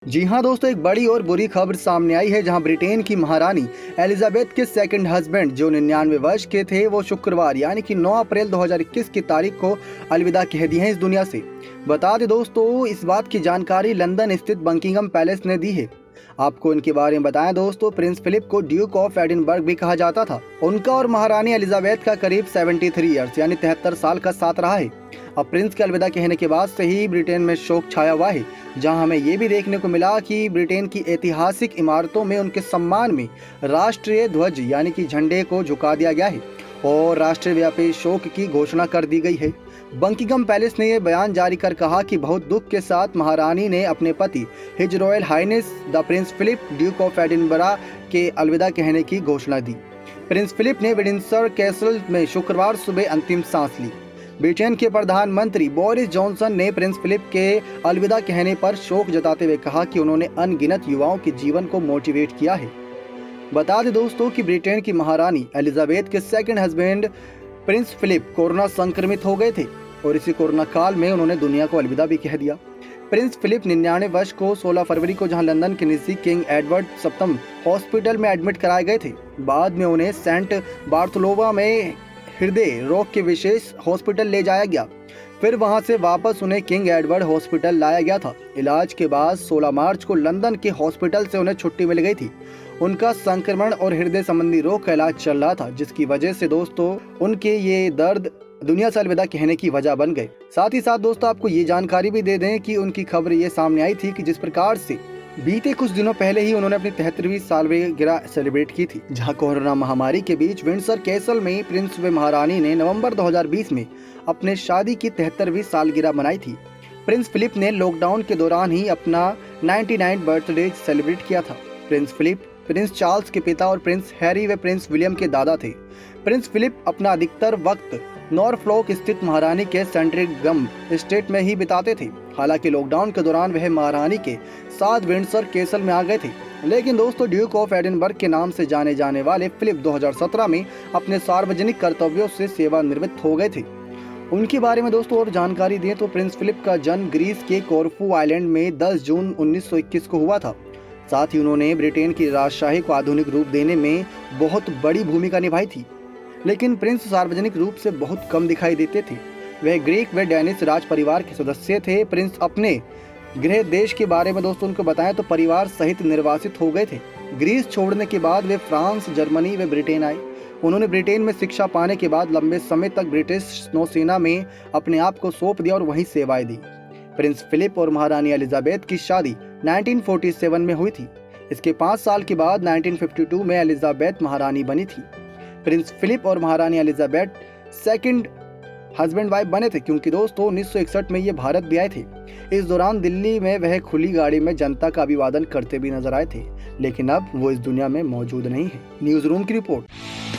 जी हाँ दोस्तों, एक बड़ी और बुरी खबर सामने आई है जहां ब्रिटेन की महारानी एलिजाबेथ के सेकंड हस्बैंड जो 99 वर्ष के थे वो शुक्रवार यानी कि 9 अप्रैल 2021 की तारीख को अलविदा कह दी है इस दुनिया से। बता दें दोस्तों, इस बात की जानकारी लंदन स्थित बकिंघम पैलेस ने दी है। आपको इनके बारे में बताएं दोस्तों, प्रिंस फिलिप को ड्यूक ऑफ एडिनबर्ग भी कहा जाता था। उनका और महारानी एलिजाबेथ का करीब 73 ईयर्स यानी 73 साल का साथ रहा है। अब प्रिंस के अलविदा कहने के बाद से ही ब्रिटेन में शोक छाया हुआ है, जहां हमें ये भी देखने को मिला कि ब्रिटेन की ऐतिहासिक इमारतों में उनके सम्मान में राष्ट्रीय ध्वज यानी कि झंडे को झुका दिया गया है और राष्ट्रव्यापी शोक की घोषणा कर दी गई है। बकिंघम पैलेस ने यह बयान जारी कर कहा कि बहुत दुख के साथ महारानी ने अपने पति his royal highness the prince Philip duke of Edinburgh के अलविदा कहने की घोषणा दी। प्रिंस फिलिप ने विंडसर कैसल में शुक्रवार सुबह अंतिम सांस ली। ब्रिटेन के प्रधानमंत्री बोरिस जॉनसन ने प्रिंस फिलिप के अलविदा कहने पर शोक जताते हुए कहा कि उन्होंने अनगिनत युवाओं के जीवन को मोटिवेट किया है। बता दें दोस्तों कि ब्रिटेन की महारानी एलिजाबेथ के second husband prince Philip corona संक्रमित हो गए थे और इसी कोरोना काल में उन्होंने दुनिया को अलविदा भी कह दिया। प्रिंस फिलिप 99 वर्ष को 16 फरवरी को जहां लंदन के निजी किंग एडवर्ड सप्तम हॉस्पिटल में एडमिट कराए गए थे। बाद में उन्हें सेंट बार्थोलोमेव में हृदय रोग के विशेष हॉस्पिटल ले जाया गया। फिर वहां से वापस उन्हें किंग एडवर्ड हॉस्पिटल लाया गया था। इलाज के बाद 16 मार्च को लंदन के हॉस्पिटल से उन्हें छुट्टी मिल गई थी। उनका संक्रमण और हृदय संबंधी रोग का इलाज चल रहा था, जिसकी वजह से दोस्तों उनके ये दर्द दुनिया से अलविदा कहने की वजह बन गए। साथ ही साथ दोस्तों आपको ये जानकारी भी दे दें कि उनकी खबर ये सामने आई थी कि जिस प्रकार से बीते कुछ दिनों पहले ही उन्होंने अपनी 73वीं सालगिरह सेलिब्रेट की थी, जहां कोरोना महामारी के बीच विंडसर कैसल में प्रिंस व महारानी ने नवंबर 2020 में अपने शादी की 73वीं सालगिरह मनाई थी। प्रिंस फिलिप ने लॉकडाउन के दौरान ही अपना 99 बर्थडे सेलिब्रेट किया था। प्रिंस फिलिप प्रिंस चार्ल्स के पिता और प्रिंस हैरी व प्रिंस विलियम के दादा थे। प्रिंस फिलिप अपना अधिकतर वक्त नॉरफ्लोक स्थित महारानी के सेंट्रिगम एस्टेट में ही बिताते थे। हालांकि लॉकडाउन के दौरान वह महारानी के साथ विंडसर कैसल में आ गए थे, लेकिन दोस्तों ड्यूक ऑफ एडिनबर्ग के नाम से जाने जाने वाले फिलिप 2017 में अपने सार्वजनिक कर्तव्यों से सेवानिवृत्त हो गए थे। उनके बारे में दोस्तों और जानकारी दें तो प्रिंस फिलिप का जन्म ग्रीस के कोरफू आइलैंड में 10 जून 1921 को हुआ था। साथ ही उन्होंने ब्रिटेन की राजशाही को आधुनिक रूप देने में बहुत बड़ी भूमिका निभाई थी, लेकिन प्रिंस सार्वजनिक रूप से बहुत कम दिखाई देते थे। वह ग्रीक व डैनिश राज परिवार के सदस्य थे। प्रिंस अपने गृह देश के बारे में दोस्तों उनको बताएं तो परिवार सहित निर्वासित हो गए थे। ग्रीस छोड़ने के बाद वे फ्रांस, जर्मनी व ब्रिटेन आए। उन्होंने ब्रिटेन में शिक्षा पाने के बाद लंबे समय तक ब्रिटिश नौसेना में अपने आप को सौंप दिया और वहीं सेवाएं दी। प्रिंस फिलिप और महारानी एलिजाबेथ की शादी 1947 में हुई थी। इसके 5 साल के बाद 1952 में एलिजाबेथ महारानी बनी थी। प्रिंस फिलिप और महारानी एलिजाबेथ सेकंड हस्बैंड वाइफ बने थे, क्योंकि दोस्तों 1961 में ये भारत भी आए थे। इस दौरान दिल्ली में वह खुली गाड़ी में जनता का अभिवादन करते भी नजर आए थे, लेकिन अब वो इस दुनिया में मौजूद नहीं है। न्यूज़ रूम की रिपोर्ट।